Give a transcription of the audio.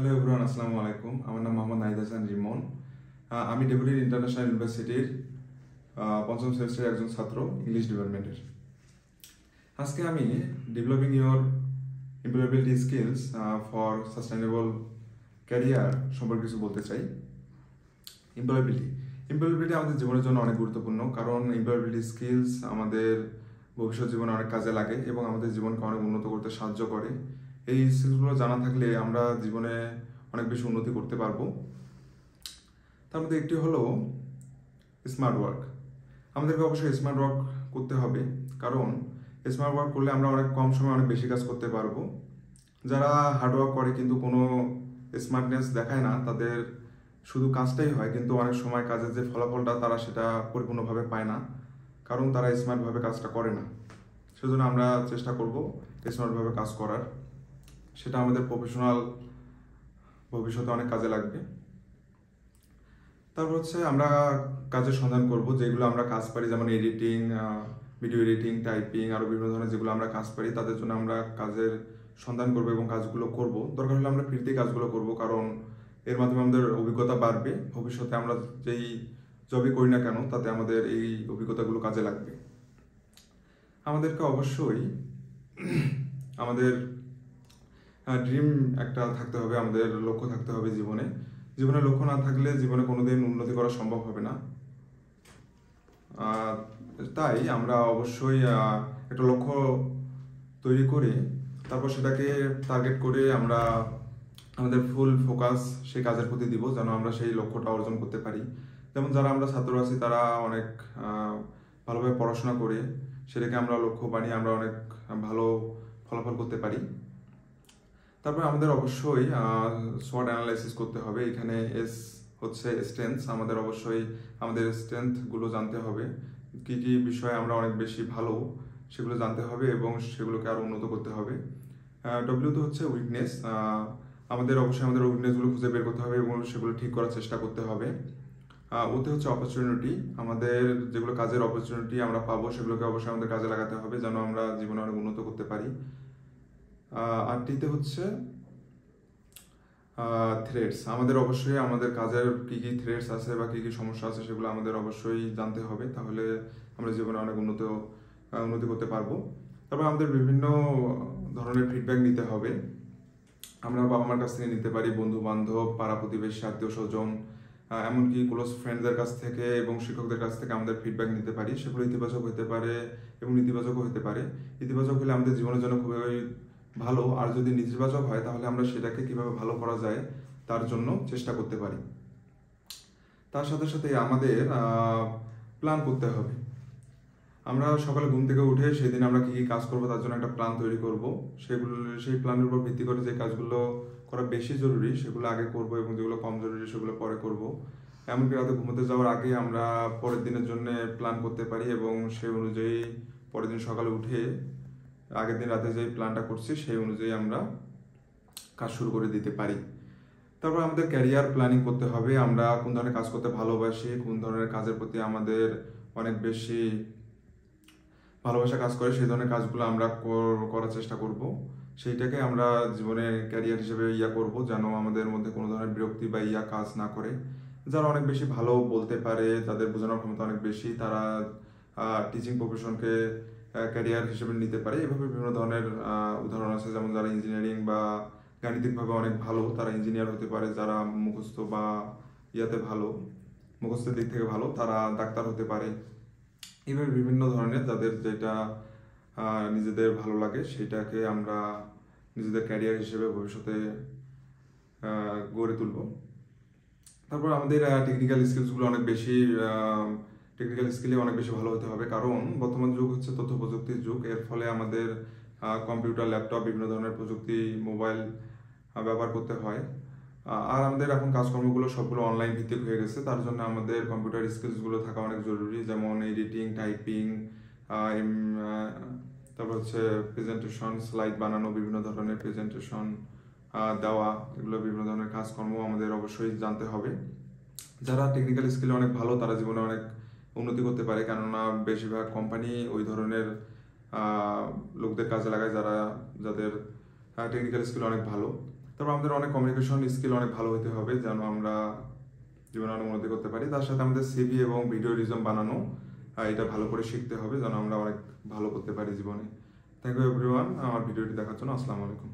Hello everyone, আসসালামু আলাইকুম। আমার নাম মোহাম্মদ নাহিদ হাসান রিমন। আমি ডেপুটি ইন্টারন্যাশনাল ইউনিভার্সিটির পঞ্চম সেমিস্টারের একজন ছাত্র, ইংলিশ ডিপার্টমেন্টের। আজকে আমি developing your employability skills for sustainable career সম্পর্কে কিছু বলতে চাই। এমপ্লয়াবিলিটি আমাদের জীবনের জন্য অনেক গুরুত্বপূর্ণ, কারণ এমপ্লয়াবিলিটি স্কিলস আমাদের ভবিষ্যৎ জীবনে অনেক কাজে লাগে এবং আমাদের জীবনকে অনেক উন্নত করতে সাহায্য করে। এই স্কিলসগুলো জানা থাকলে আমরা জীবনে অনেক বেশি উন্নতি করতে পারবো। তার মধ্যে একটি হলো স্মার্ট ওয়ার্ক। আমাদেরকে অবশ্যই স্মার্ট ওয়ার্ক করতে হবে, কারণ স্মার্ট ওয়ার্ক করলে আমরা অনেক কম সময়ে অনেক বেশি কাজ করতে পারবো। যারা হার্ড ওয়ার্ক করে কিন্তু কোনো স্মার্টনেস দেখায় না, তাদের শুধু কাজটাই হয় কিন্তু অনেক সময় কাজের যে ফলাফলটা তারা সেটা পরিপূর্ণভাবে পায় না, কারণ তারা স্মার্টভাবে কাজটা করে না। সেজন্য আমরা চেষ্টা করব স্মার্টভাবে কাজ করার। সেটা আমাদের প্রফেশনাল ভবিষ্যতে অনেক কাজে লাগবে। তারপর হচ্ছে আমরা কাজের সন্ধান করব যেগুলো আমরা কাজ পারি, যেমন এডিটিং, ভিডিও এডিটিং, টাইপিং, আরও বিভিন্ন ধরনের যেগুলো আমরা কাজ পারি তাদের জন্য আমরা কাজের সন্ধান করব এবং কাজগুলো করব। দরকার হলে আমরা ফ্রিতেই কাজগুলো করব, কারণ এর মাধ্যমে আমাদের অভিজ্ঞতা বাড়বে। ভবিষ্যতে আমরা যেই জবই করি না কেন তাতে আমাদের এই অভিজ্ঞতাগুলো কাজে লাগবে। আমাদেরকে অবশ্যই আমাদের ড্রিম একটা থাকতে হবে, আমাদের লক্ষ্য থাকতে হবে জীবনে লক্ষ্য না থাকলে জীবনে কোনোদিন উন্নতি করা সম্ভব হবে না। তাই আমরা অবশ্যই একটা লক্ষ্য তৈরি করে তারপর সেটাকে টার্গেট করে আমরা আমাদের ফুল ফোকাস সেই কাজের প্রতি দিব, যেন আমরা সেই লক্ষ্যটা অর্জন করতে পারি। যেমন যারা আমরা ছাত্র আছি তারা অনেক ভালোভাবে পড়াশোনা করে সেটাকে আমরা লক্ষ্য বানিয়ে আমরা অনেক ভালো ফলাফল করতে পারি। তারপর আমাদের অবশ্যই SWOT অ্যানালাইসিস করতে হবে। এখানে এস হচ্ছে স্ট্রেংথস। আমাদের অবশ্যই আমাদের স্ট্রেংথগুলো জানতে হবে, কী কী বিষয়ে আমরা অনেক বেশি ভালো সেগুলো জানতে হবে এবং সেগুলোকে আরও উন্নত করতে হবে। ডব্লিউ তো হচ্ছে উইকনেস। আমাদের অবশ্যই আমাদের উইকনেসগুলো খুঁজে বের করতে হবে এবং সেগুলো ঠিক করার চেষ্টা করতে হবে। ওতে হচ্ছে অপরচুনিটি। আমাদের যেগুলো কাজের অপরচুনিটি আমরা পাবো সেগুলোকে অবশ্যই আমাদের কাজে লাগাতে হবে, যেন আমরা জীবনে অনেক উন্নত করতে পারি। আর টিতে হচ্ছে থ্রেটস। আমাদের অবশ্যই আমাদের কাজের কী কী থ্রেটস আছে বা কী কী সমস্যা আছে সেগুলো আমাদের অবশ্যই জানতে হবে, তাহলে আমরা জীবনে অনেক উন্নতি করতে পারবো। তারপর আমাদের বিভিন্ন ধরনের ফিডব্যাক নিতে হবে। আমরা বাবা মার কাছ থেকে নিতে পারি, বন্ধু বান্ধব, পাড়া প্রতিবেশী, আত্মীয় স্বজন, এমনকি ক্লোজ ফ্রেন্ডদের কাছ থেকে এবং শিক্ষকদের কাছ থেকে আমাদের ফিডব্যাক নিতে পারি। সেগুলো ইতিবাচক হতে পারে এবং নেতিবাচকও হতে পারে। ইতিবাচক হলে আমাদের জীবনের জন্য খুবই ভালো, আর যদি নেতিবাচক হয় তাহলে আমরা সেটাকে কিভাবে ভালো করা যায় তার জন্য চেষ্টা করতে পারি। তার সাথে সাথে আমাদের প্ল্যান করতে হবে। আমরা সকালে ঘুম থেকে উঠে সেদিন আমরা কী কী কাজ করবো তার জন্য একটা প্ল্যান তৈরি করব। সেই প্ল্যানের উপর ভিত্তি করে যে কাজগুলো করা বেশি জরুরি সেগুলো আগে করব এবং যেগুলো কম জরুরি সেগুলো পরে করব। এমনকি রাতে ঘুমোতে যাওয়ার আগে আমরা পরের দিনের জন্য প্ল্যান করতে পারি এবং সেই অনুযায়ী পরের দিন সকালে উঠে আগের দিন রাতে যে প্ল্যানটা করছি সেই অনুযায়ী আমরা কাজ শুরু করে দিতে পারি। তারপর আমাদের ক্যারিয়ার প্ল্যানিং করতে হবে। আমরা কোন ধরনের কাজ করতে ভালোবাসি, কোন ধরনের কাজের প্রতি আমাদের অনেক বেশি ভালোবাসা কাজ করে, সেই ধরনের কাজগুলো আমরা করার চেষ্টা করব। সেইটাকে আমরা জীবনে ক্যারিয়ার হিসেবে করব, যেন আমাদের মধ্যে কোনো ধরনের বিরক্তি বা কাজ না করে। যারা অনেক বেশি ভালো বলতে পারে, যাদের বোঝানোর ক্ষমতা অনেক বেশি, তারা টিচিং প্রফেশনকে ক্যারিয়ার হিসেবে নিতে পারে। এভাবে বিভিন্ন ধরনের উদাহরণ আছে, যেমন যারা ইঞ্জিনিয়ারিং বা গাণিতিকভাবে অনেক ভালো তারা ইঞ্জিনিয়ার হতে পারে, যারা মুখস্থ বা ভালো, মুখস্থের দিক থেকে ভালো তারা ডাক্তার হতে পারে। এইভাবে বিভিন্ন ধরনের যাদের যেটা নিজেদের ভালো লাগে সেটাকে আমরা নিজেদের ক্যারিয়ার হিসেবে ভবিষ্যতে গড়ে তুলব। তারপর আমাদের টেকনিক্যাল স্কিলে অনেক বেশি ভালো হতে হবে, কারণ বর্তমান যুগ হচ্ছে তথ্য প্রযুক্তির যুগ। এর ফলে আমাদের কম্পিউটার, ল্যাপটপ, বিভিন্ন ধরনের প্রযুক্তি, মোবাইল ব্যবহার করতে হয়। আর আমাদের এখন কাজকর্মগুলো সবগুলো অনলাইন ভিত্তিক হয়ে গেছে, তার জন্য আমাদের কম্পিউটার স্কিলসগুলো থাকা অনেক জরুরি, যেমন এডিটিং, টাইপিং, তারপর হচ্ছে প্রেজেন্টেশন, স্লাইড বানানো, বিভিন্ন ধরনের প্রেজেন্টেশন দেওয়া, এগুলো বিভিন্ন ধরনের কাজকর্ম আমাদের অবশ্যই জানতে হবে। যারা টেকনিক্যাল স্কিলে অনেক ভালো তারা জীবনে অনেক উন্নতি করতে পারে, কেননা বেশিরভাগ কোম্পানি ওই ধরনের লোকদের কাজে লাগায় যাদের টেকনিক্যাল স্কিল অনেক ভালো। তারপর আমাদের অনেক কমিউনিকেশন স্কিল অনেক ভালো হতে হবে যেন আমরা জীবনে অনেক উন্নতি করতে পারি। তার সাথে আমাদের সিভি এবং ভিডিও রিজুম বানানো এটা ভালো করে শিখতে হবে যেন আমরা অনেক ভালো করতে পারি জীবনে। থ্যাংক ইউ এভরিওয়ান আমার ভিডিওটি দেখার জন্য। আসসালামু আলাইকুম।